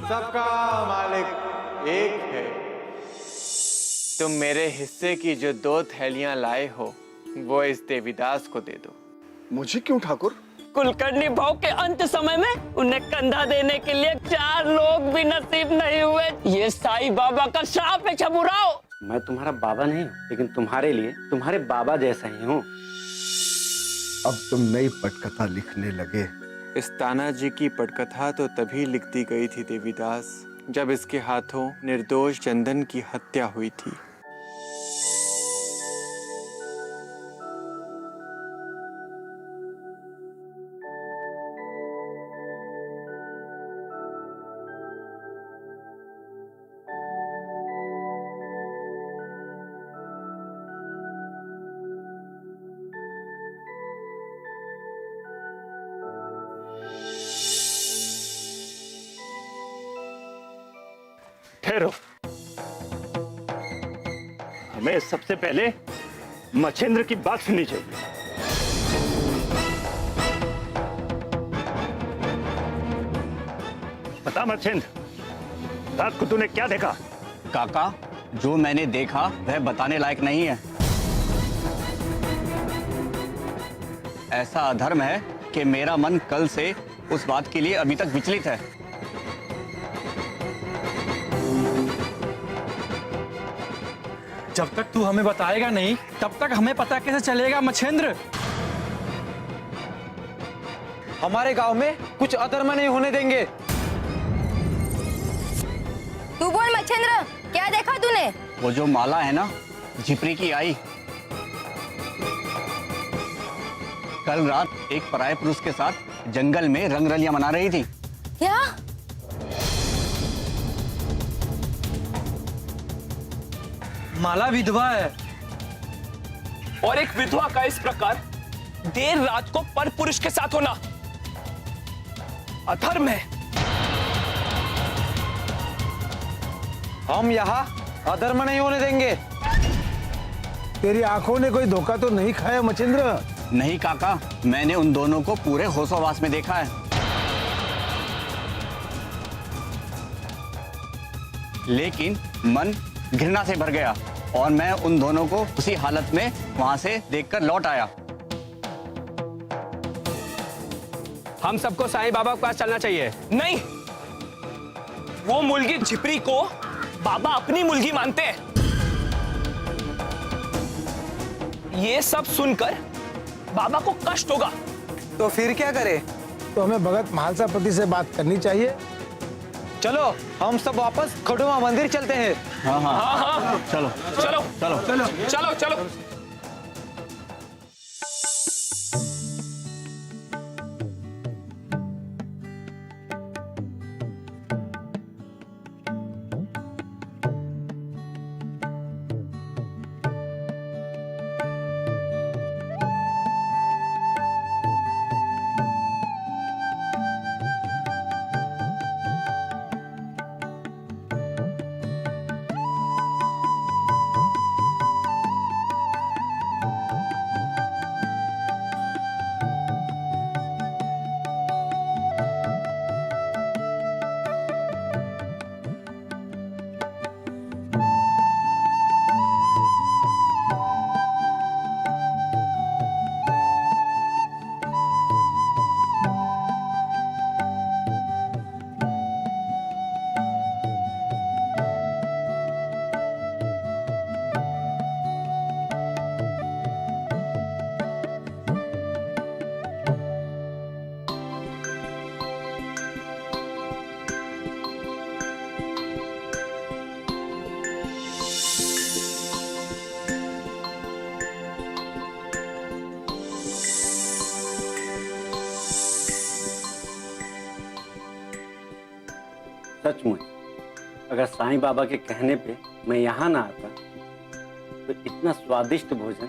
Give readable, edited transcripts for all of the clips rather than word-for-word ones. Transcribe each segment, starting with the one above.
सबका मालिक एक है। तुम मेरे हिस्से की जो 2 थैलियां लाए हो वो इस देवीदास को दे दो। मुझे क्यों ठाकुर? कुलकर्णी भाव के अंत समय में उन्हें कंधा देने के लिए 4 लोग भी नसीब नहीं हुए। ये साईं बाबा का शाप है छबुराओ। मैं तुम्हारा बाबा नहीं हूँ, लेकिन तुम्हारे लिए तुम्हारे बाबा जैसा ही हूँ। अब तुम नई पटकथा लिखने लगे। इस तानाजी की पटकथा तो तभी लिख दी गई थी देवीदास, जब इसके हाथों निर्दोष चंदन की हत्या हुई थी। ठहरो, हमें सबसे पहले मच्छिंद्र की बात सुननी चाहिए। बता मच्छिंद्र, रात को तूने क्या देखा? काका, जो मैंने देखा वह बताने लायक नहीं है। ऐसा अधर्म है कि मेरा मन कल से उस बात के लिए अभी तक विचलित है। जब तक तू हमें बताएगा नहीं तब तक हमें पता कैसे चलेगा मच्छिंद्र? हमारे गांव में कुछ अधर्म नहीं होने देंगे। तू बोल मच्छिंद्र, क्या देखा तूने? वो जो माला है ना, झिपरी की आई, कल रात एक पराये पुरुष के साथ जंगल में रंगरलियां मना रही थी। क्या? माला विधवा है और एक विधवा का इस प्रकार देर रात को परपुरुष के साथ होना अधर्म है। हम यहाँ अधर्म नहीं होने देंगे। तेरी आंखों ने कोई धोखा तो नहीं खाया मच्छिंद्र? नहीं काका, मैंने उन दोनों को पूरे होशोवास में देखा है। लेकिन मन घृणा से भर गया और मैं उन दोनों को उसी हालत में वहां से देखकर लौट आया। हम सबको साईं बाबा के पास चलना चाहिए। नहीं, वो मुलगी झिपरी को बाबा अपनी मुलगी मानते हैं। ये सब सुनकर बाबा को कष्ट होगा। तो फिर क्या करें? तो हमें भगत महालसा पति से बात करनी चाहिए। चलो हम सब वापस खडुमा मंदिर चलते हैं। हाँ हाँ, हाँ हाँ, चलो चलो चलो चलो चलो चलो। सचमुच अगर साईं बाबा के कहने पे मैं यहाँ ना आता तो इतना स्वादिष्ट भोजन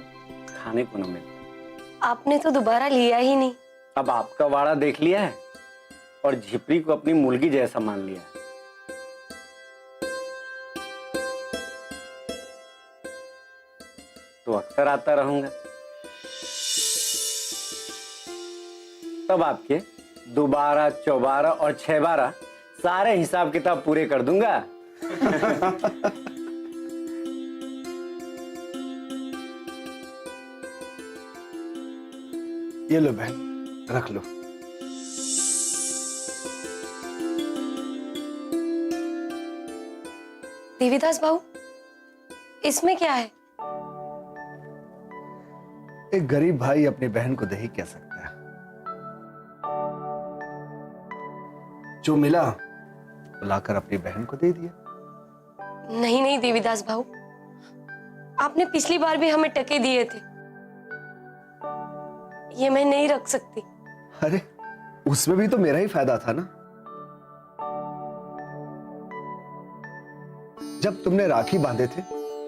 खाने को न मिलता। आपने तो दोबारा लिया ही नहीं। अब आपका वाड़ा देख लिया है और झिपरी को अपनी मुर्गी जैसा मान लिया है। तो अक्सर आता रहूंगा। तब आपके 2 12 4 और 6 12 सारे हिसाब किताब पूरे कर दूंगा। ये लो बहन, रख लो। देवीदास भाऊ, इसमें क्या है? एक गरीब भाई अपनी बहन को दही कह सकता है। जो मिला तो लाकर अपनी बहन को दे दिया। नहीं नहीं देवीदास भाऊ, आपने पिछली बार भी हमें टके दिए थे, ये मैं नहीं रख सकती। अरे उसमें भी तो मेरा ही फायदा था ना। जब तुमने राखी बांधे थे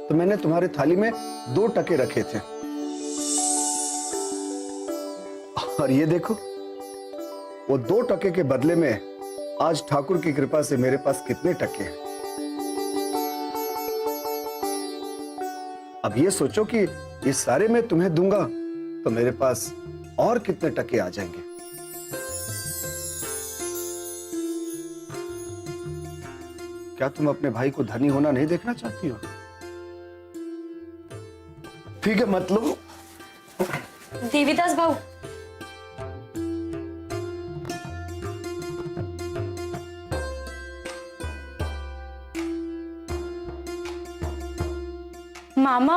तो मैंने तुम्हारे थाली में 2 टके रखे थे, और ये देखो वो 2 टके के बदले में आज ठाकुर की कृपा से मेरे पास कितने टके हैं। अब ये सोचो कि इस सारे में तुम्हें दूंगा तो मेरे पास और कितने टके आ जाएंगे। क्या तुम अपने भाई को धनी होना नहीं देखना चाहती हो? ठीक है, मत लो। देवीदास भाऊ, मामा,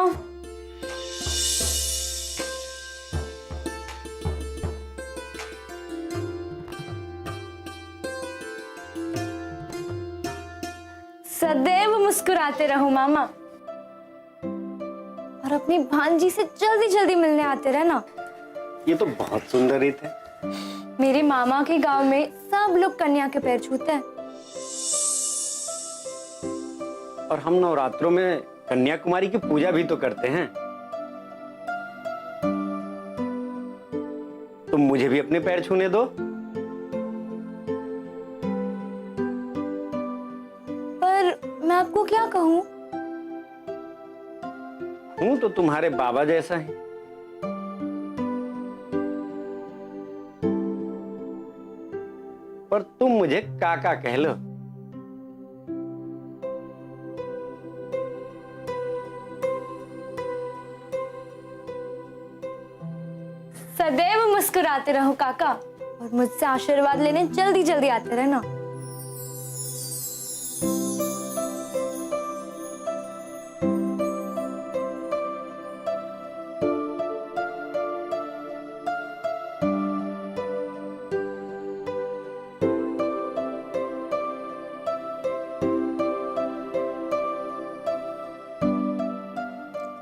सदैव मुस्कुराते रहो मामा, और अपनी भांजी से जल्दी जल्दी मिलने आते रहना। ये तो बहुत सुंदर रीत है। मेरे मामा के गांव में सब लोग कन्या के पैर छूते हैं। और हम नवरात्रों में कन्याकुमारी की पूजा भी तो करते हैं। तुम मुझे भी अपने पैर छूने दो। पर मैं आपको क्या कहूँ? हूं तो तुम्हारे बाबा जैसा ही। पर तुम मुझे काका कह लो। सदैव मुस्कुराते रहो काका, और मुझसे आशीर्वाद लेने जल्दी जल्दी आते रहना।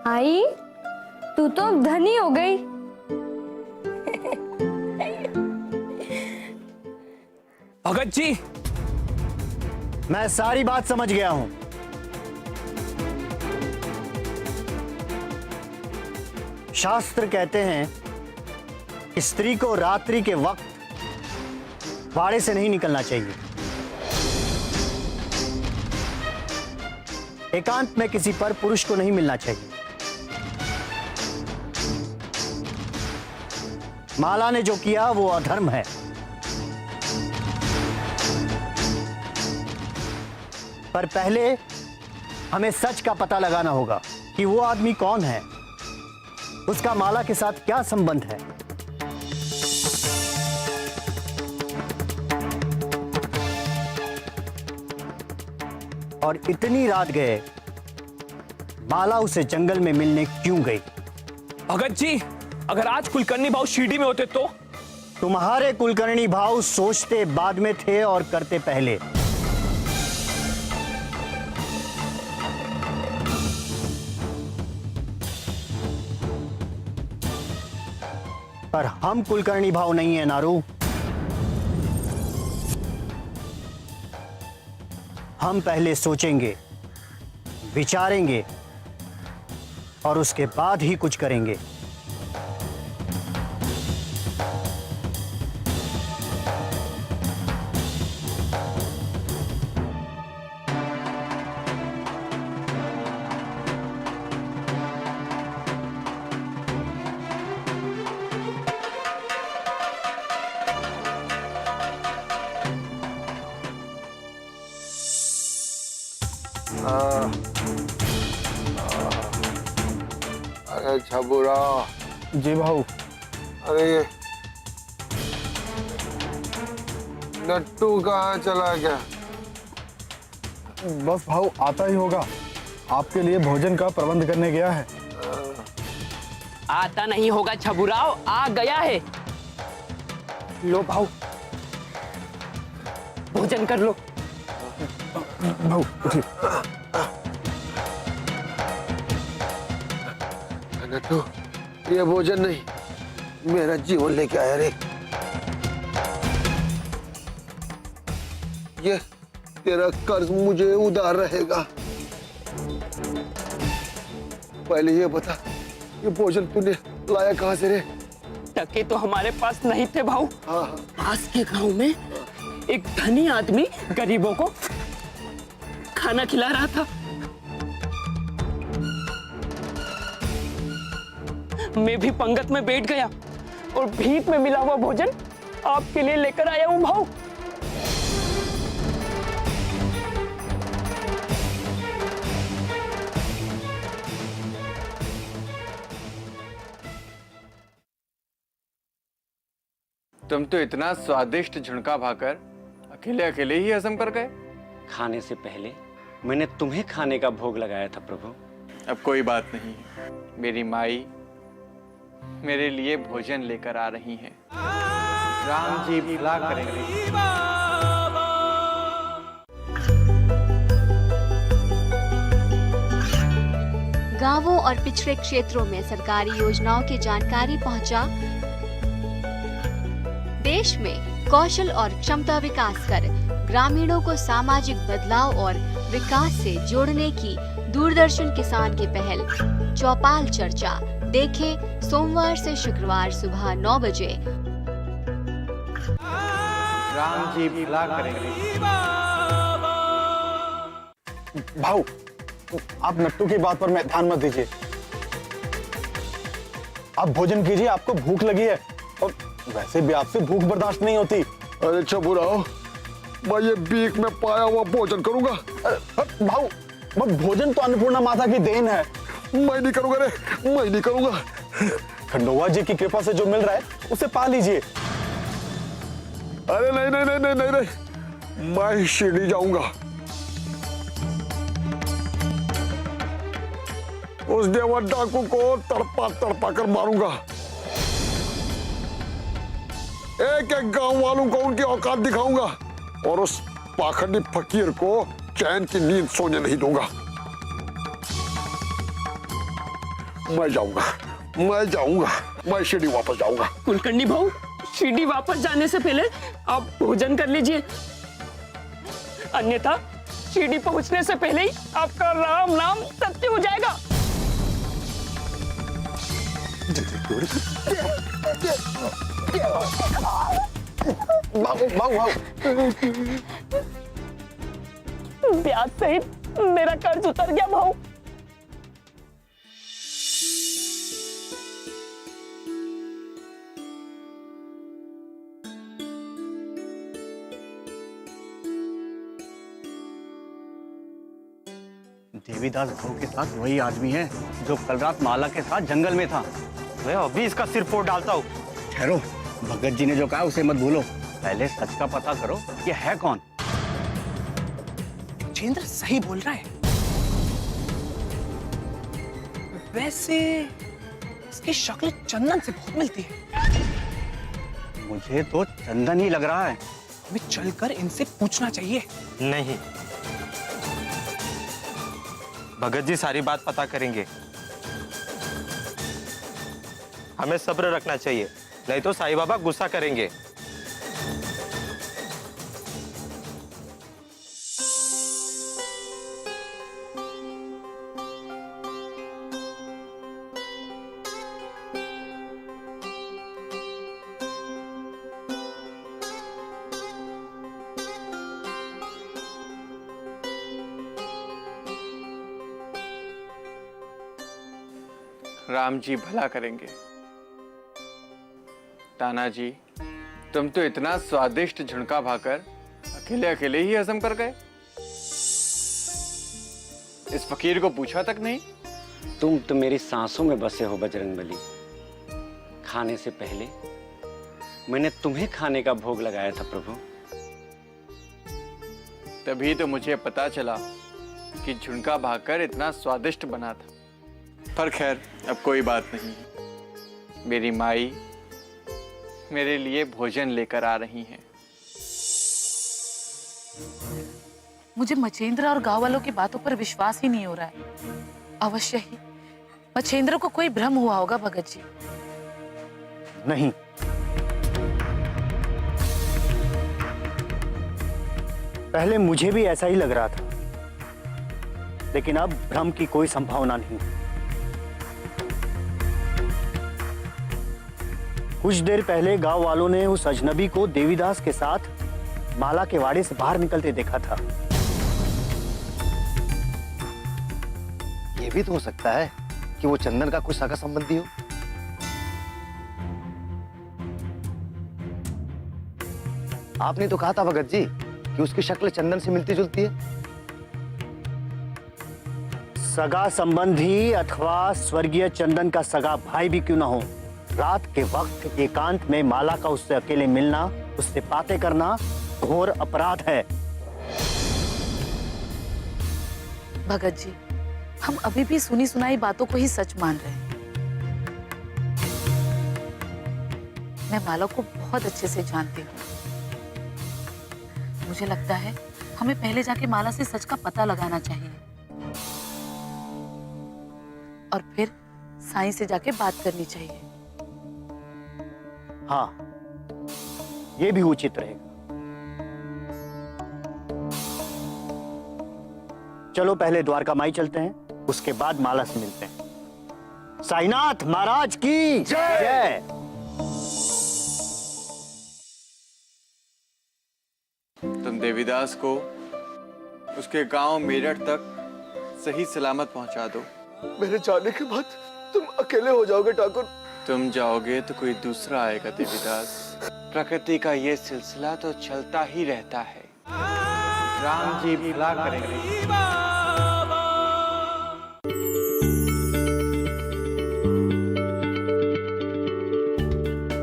आई, तू तो अब धनी हो गई। भगत जी, मैं सारी बात समझ गया हूं। शास्त्र कहते हैं कि स्त्री को रात्रि के वक्त बाड़े से नहीं निकलना चाहिए। एकांत में किसी पर पुरुष को नहीं मिलना चाहिए। माला ने जो किया वो अधर्म है। पर पहले हमें सच का पता लगाना होगा कि वो आदमी कौन है, उसका माला के साथ क्या संबंध है। और इतनी रात गए, माला उसे जंगल में मिलने क्यों गई? भगत जी, अगर आज कुलकर्णी भाव शिरडी में होते तो? तुम्हारे कुलकर्णी भाव सोचते बाद में थे और करते पहले। पर हम कुलकर्णी भाव नहीं है नारू। हम पहले सोचेंगे, विचारेंगे और उसके बाद ही कुछ करेंगे। अरे छबुरा, जी भाऊ। अरे ये नट्टू कहाँ चला गया? बस भाऊ आता ही होगा, आपके लिए भोजन का प्रबंध करने गया है। आता नहीं होगा छबुराव, आ गया है। लो भाऊ, भोजन कर लो। भाऊ उठिए। नट्टू, ये भोजन नहीं, मेरा जीवन लेके आया रे। ये तेरा कर्ज मुझे उधार रहेगा। पहले ये बता, ये भोजन तूने लाया कहाँ से रे? टके तो हमारे पास नहीं थे भाऊ। हाँ। पास के गांव में एक धनी आदमी गरीबों को खाना खिला रहा था। मैं भी पंगत में बैठ गया और भीख में मिला हुआ भोजन आपके लिए लेकर आया हूं भाऊ। तुम तो इतना स्वादिष्ट झुणका भाकर अकेले अकेले ही हजम कर गए। खाने से पहले मैंने तुम्हें खाने का भोग लगाया था प्रभु। अब कोई बात नहीं, मेरी माई मेरे लिए भोजन लेकर आ रही हैं। राम जी भला करेंगे। गांवों और पिछड़े क्षेत्रों में सरकारी योजनाओं की जानकारी पहुंचा। देश में कौशल और क्षमता विकास कर ग्रामीणों को सामाजिक बदलाव और विकास से जोड़ने की दूरदर्शन किसान की पहल चौपाल चर्चा देखें सोमवार से शुक्रवार सुबह 9 बजे। राम जी भला करेंगे। भाऊ आप नट्टू की बात पर ध्यान मत दीजिए, आप भोजन कीजिए, आपको भूख लगी है और वैसे भी आपसे भूख बर्दाश्त नहीं होती। अरे छबुराओ, मैं ये भीख में पाया हुआ भोजन करूंगा? भाऊ भोजन तो अन्नपूर्णा माता की देन है। मैं नहीं करूंगा रे, मैं नहीं करूंगा। खंडोवा जी की कृपा से जो मिल रहा है उसे पा लीजिए। अरे नहीं नहीं नहीं नहीं नहीं, नहीं। मैं शिरडी जाऊंगा। उस देवा डाकू को तड़पा तड़पा कर मारूंगा। एक एक गांव वालों को उनकी औकात दिखाऊंगा और उस पाखंडी फकीर को चैन की नींद सोने नहीं दूंगा। मैं जाऊंगा, मैं जाऊंगा, मैं शिरडी वापस जाऊंगा। कुलकर्णी भाऊ, शिरडी वापस जाने से पहले आप भोजन कर लीजिए, अन्यथा शिरडी पहुंचने से पहले ही आपका राम नाम सत्य हो जाएगा। ब्याज सहित मेरा कर्ज उतर गया भाऊ। देवीदास भाऊ के साथ वही आदमी है जो कल रात माला के साथ जंगल में था। मैं अभी इसका सिर फोड़ डालता हूँ। ठहरो, भगत जी ने जो कहा उसे मत भूलो। पहले सच का पता करो, ये है कौन? मच्छिंद्र सही बोल रहा है। वैसे इसकी शक्ल चंदन से बहुत मिलती है। मुझे तो चंदन ही लग रहा है। हमें चलकर इनसे पूछना चाहिए। नहीं, भगत जी सारी बात पता करेंगे। हमें सब्र रखना चाहिए, नहीं तो साईं बाबा गुस्सा करेंगे। राम जी भला करेंगे। ताना जी, तुम तो इतना स्वादिष्ट झुणका भाकर अकेले अकेले ही हजम कर गए, इस फकीर को पूछा तक नहीं। तुम तो मेरी सांसों में बसे हो बजरंगबली। खाने से पहले मैंने तुम्हें खाने का भोग लगाया था प्रभु। तभी तो मुझे पता चला कि झुणका भाकर इतना स्वादिष्ट बना था। पर खैर, अब कोई बात नहीं। मेरी माई मेरे लिए भोजन लेकर आ रही हैं। मुझे मछेंद्र और गांव वालों की बातों पर विश्वास ही नहीं हो रहा है। अवश्य ही मछेंद्र को कोई भ्रम हुआ होगा भगत जी। नहीं, पहले मुझे भी ऐसा ही लग रहा था, लेकिन अब भ्रम की कोई संभावना नहीं। कुछ देर पहले गांव वालों ने उस अजनबी को देवीदास के साथ माला के वाड़े से बाहर निकलते देखा था। यह भी तो हो सकता है कि वो चंदन का कुछ सगा संबंधी हो। आपने तो कहा था भगत जी कि उसकी शक्ल चंदन से मिलती जुलती है। सगा संबंधी अथवा स्वर्गीय चंदन का सगा भाई भी क्यों ना हो, रात के वक्त एकांत में माला का उससे अकेले मिलना, उससे बातें करना घोर अपराध है। भगत जी, हम अभी भी सुनी सुनाई बातों को ही सच मान रहे हैं। मैं माला को बहुत अच्छे से जानती हूँ। मुझे लगता है हमें पहले जाके माला से सच का पता लगाना चाहिए और फिर साईं से जाके बात करनी चाहिए। हाँ, ये भी उचित रहेगा। चलो पहले द्वारका माई चलते हैं, उसके बाद माला से मिलते हैं। साईनाथ महाराज की जय। तुम देवीदास को उसके गांव मेरठ तक सही सलामत पहुंचा दो। मेरे जाने के बाद तुम अकेले हो जाओगे ठाकुर। तुम जाओगे तो कोई दूसरा आएगा देवीदास। प्रकृति का ये सिलसिला तो चलता ही रहता है। राम जी भला करेंगे।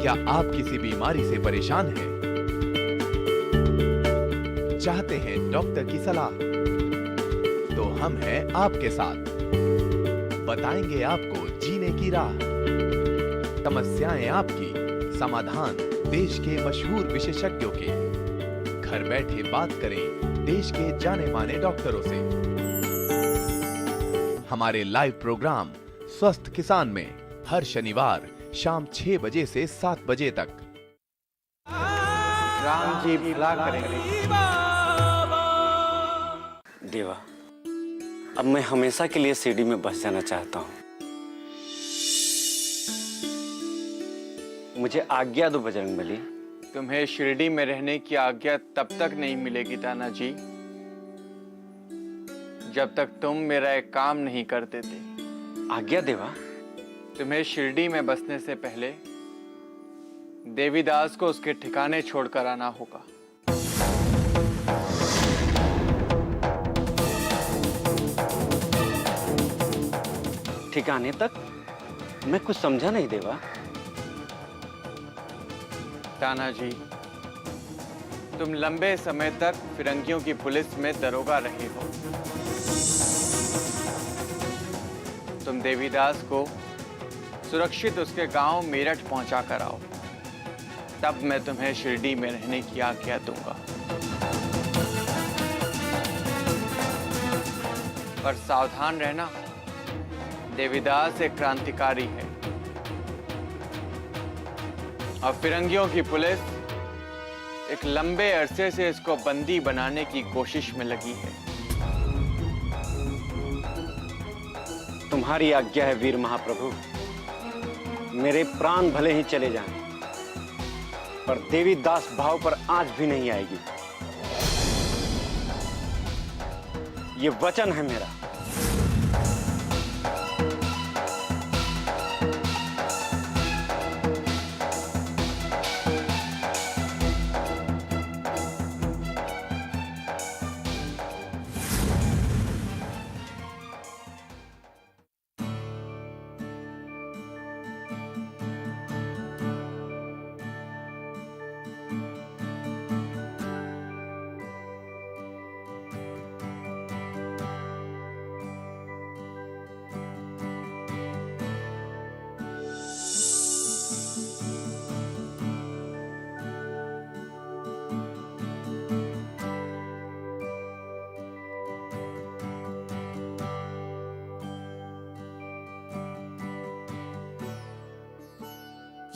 क्या आप किसी बीमारी से परेशान हैं? चाहते हैं डॉक्टर की सलाह? तो हम हैं आपके साथ। बताएंगे आपको जीने की राह। समस्याएं आपकी, समाधान देश के मशहूर विशेषज्ञों के। घर बैठे बात करें देश के जाने माने डॉक्टरों से। हमारे लाइव प्रोग्राम स्वस्थ किसान में हर शनिवार शाम 6 बजे से 7 बजे तक। राम जी भला करेंगे। देवा, अब मैं हमेशा के लिए शिरडी में बस जाना चाहता हूँ। मुझे आज्ञा दो बजरंगबली। तुम्हें शिरडी में रहने की आज्ञा तब तक नहीं मिलेगी ताना जी, जब तक तुम मेरा एक काम नहीं कर देते। आज्ञा देवा। तुम्हें शिरडी में बसने से पहले देवीदास को उसके ठिकाने छोड़कर आना होगा। ठिकाने तक? मैं कुछ समझा नहीं देवा। ताना जी, तुम लंबे समय तक फिरंगियों की पुलिस में दरोगा रहे हो। तुम देवीदास को सुरक्षित उसके गांव मेरठ पहुंचा कर आओ, तब मैं तुम्हें शिरडी में रहने की आज्ञा दूंगा। पर सावधान रहना, देवीदास एक क्रांतिकारी है और फिरंगियों की पुलिस एक लंबे अरसे से इसको बंदी बनाने की कोशिश में लगी है। तुम्हारी आज्ञा है वीर महाप्रभु। मेरे प्राण भले ही चले जाएं, पर देवीदास भाव पर आंच भी नहीं आएगी। ये वचन है मेरा।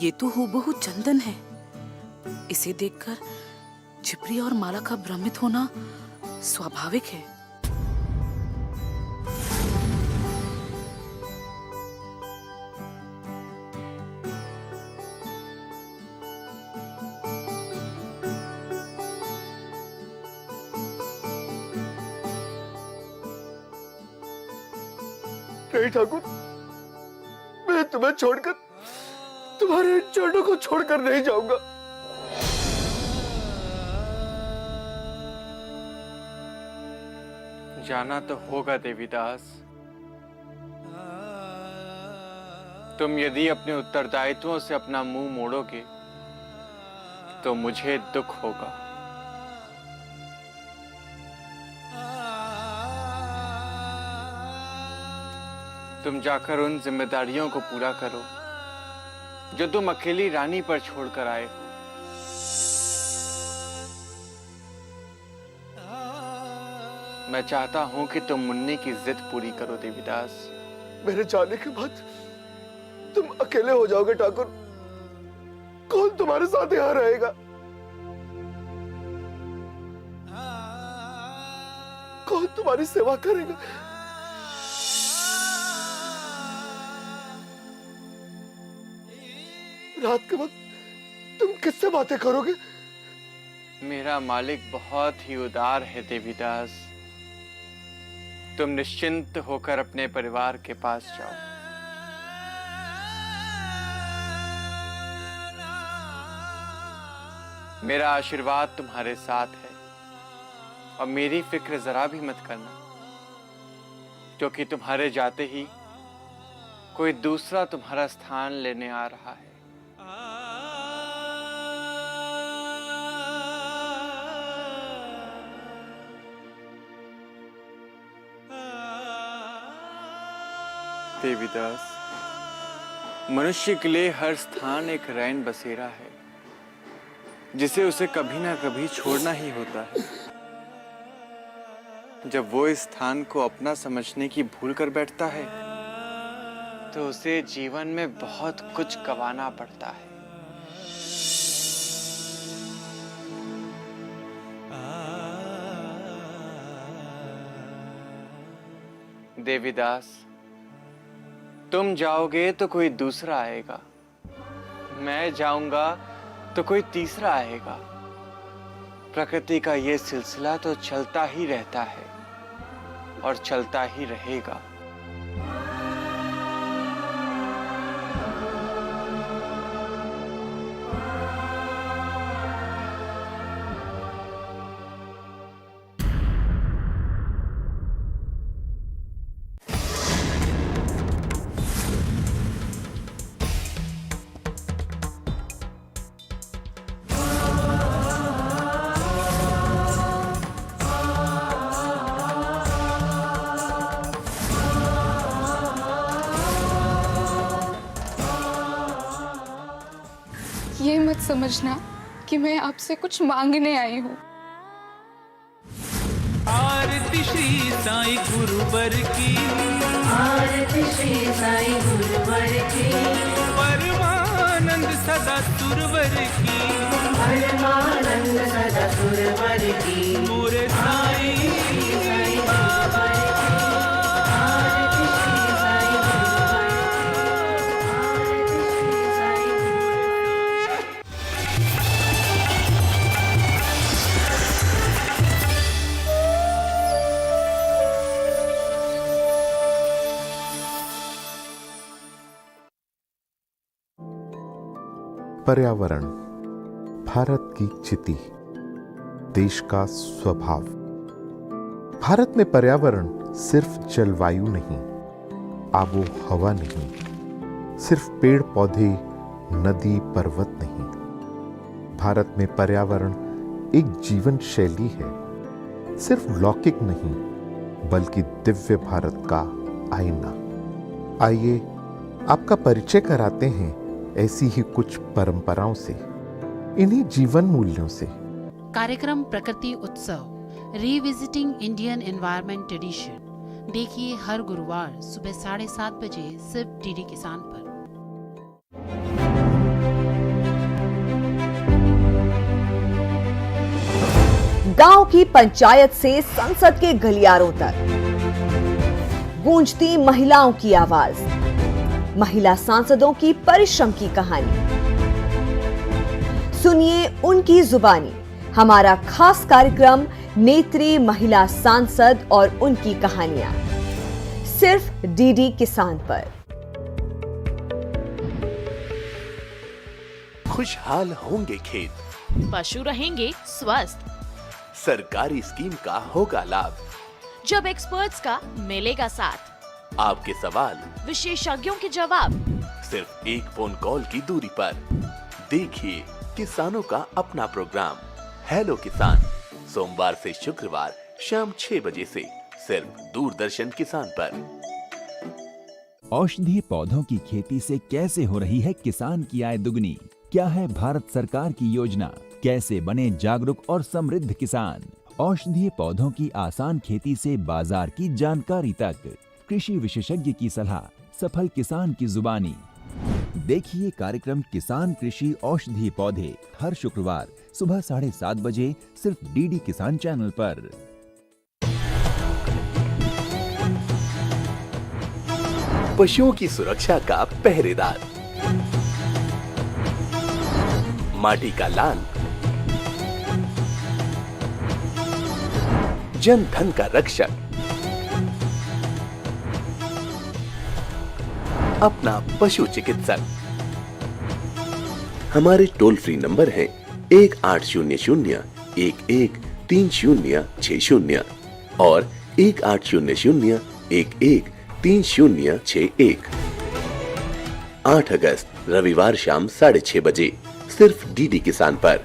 ये तो हूबहू चंदन है। इसे देखकर झिपरी और माला का भ्रमित होना स्वाभाविक है। नहीं ठाकुर, मैं तुम्हें छोड़कर, तुम्हारे चरणों को छोड़कर नहीं जाऊंगा। जाना तो होगा देवीदास। तुम यदि अपने उत्तरदायित्वों से अपना मुंह मोड़ोगे तो मुझे दुख होगा। तुम जाकर उन जिम्मेदारियों को पूरा करो जो तुम अकेली रानी पर छोड़कर आए हो। मैं चाहता हूं कि तुम मुन्नी की जिद पूरी करो देवीदास। मेरे जाने के बाद तुम अकेले हो जाओगे ठाकुर। कौन तुम्हारे साथ यहाँ रहेगा? कौन तुम्हारी सेवा करेगा? रात के वक्त तुम किससे बातें करोगे? मेरा मालिक बहुत ही उदार है देवीदास। तुम निश्चिंत होकर अपने परिवार के पास जाओ। मेरा आशीर्वाद तुम्हारे साथ है और मेरी फिक्र जरा भी मत करना, क्योंकि तुम्हारे जाते ही कोई दूसरा तुम्हारा स्थान लेने आ रहा है। देवीदास, मनुष्य के लिए हर स्थान एक रैन बसेरा है जिसे उसे कभी ना कभी छोड़ना ही होता है। जब वो इस स्थान को अपना समझने की भूल कर बैठता है तो उसे जीवन में बहुत कुछ गंवाना पड़ता है। देवीदास, तुम जाओगे तो कोई दूसरा आएगा, मैं जाऊंगा तो कोई तीसरा आएगा। प्रकृति का ये सिलसिला तो चलता ही रहता है और चलता ही रहेगा। ये मत समझना कि मैं आपसे कुछ मांगने आई हूँ। आरती श्री साईं गुरुवर की, आरती श्री साईं गुरुवर की, परमानंद सदा सुरवर की, परमानंद सदा सुरवर की, मोरे साईं बाबा। पर्यावरण भारत की चिति, देश का स्वभाव। भारत में पर्यावरण सिर्फ जलवायु नहीं, आबो हवा नहीं, सिर्फ पेड़ पौधे, नदी पर्वत नहीं। भारत में पर्यावरण एक जीवन शैली है, सिर्फ लौकिक नहीं बल्कि दिव्य भारत का आईना। आइए आपका परिचय कराते हैं ऐसी ही कुछ परंपराओं से, इन्हीं जीवन मूल्यों से। कार्यक्रम प्रकृति उत्सव रिविजिटिंग इंडियन एनवायरनमेंट एडिशन देखिए हर गुरुवार सुबह 7:30 बजे सिर्फ डीडी किसान पर। गांव की पंचायत से संसद के गलियारों तक गूंजती महिलाओं की आवाज, महिला सांसदों की परिश्रम की कहानी। सुनिए उनकी जुबानी हमारा खास कार्यक्रम नेत्री महिला सांसद और उनकी कहानियां, सिर्फ डीडी किसान पर। खुशहाल होंगे खेत, पशु रहेंगे स्वस्थ, सरकारी स्कीम का होगा लाभ, जब एक्सपर्ट्स का मिलेगा साथ, आपके सवाल विशेषज्ञों के जवाब, सिर्फ एक फोन कॉल की दूरी पर। देखिए किसानों का अपना प्रोग्राम हेलो किसान, सोमवार से शुक्रवार शाम 6 बजे से सिर्फ दूरदर्शन किसान पर। औषधीय पौधों की खेती से कैसे हो रही है किसान की आय दुगनी? क्या है भारत सरकार की योजना? कैसे बने जागरूक और समृद्ध किसान? औषधीय पौधों की आसान खेती से बाजार की जानकारी तक, कृषि विशेषज्ञ की सलाह, सफल किसान की जुबानी। देखिए कार्यक्रम किसान कृषि औषधीय पौधे हर शुक्रवार सुबह 7:30 बजे सिर्फ डीडी किसान चैनल पर। पशुओं की सुरक्षा का पहरेदार, माटी का लाल, जन धन का रक्षक, अपना पशु चिकित्सक। हमारे टोल फ्री नंबर हैं 1800-113060 और 1800-113061। 8 अगस्त रविवार शाम 6:30 बजे सिर्फ डीडी किसान पर।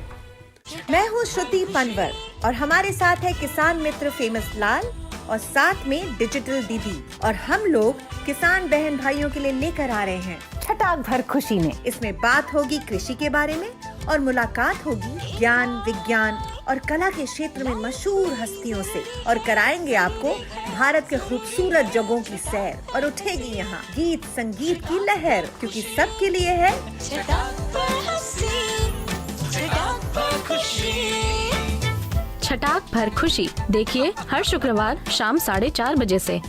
मैं हूँ श्रुति पनवर और हमारे साथ है किसान मित्र फेमस लाल और साथ में डिजिटल दीदी, और हम लोग किसान बहन भाइयों के लिए लेकर आ रहे हैं छटाक भर खुशी में। इसमें बात होगी कृषि के बारे में और मुलाकात होगी ज्ञान, विज्ञान और कला के क्षेत्र में मशहूर हस्तियों से, और कराएंगे आपको भारत के खूबसूरत जगहों की सैर, और उठेगी यहाँ गीत संगीत की लहर, क्योंकि सबके लिए है छटाक भर खुशी। देखिए हर शुक्रवार शाम 4:30 बजे से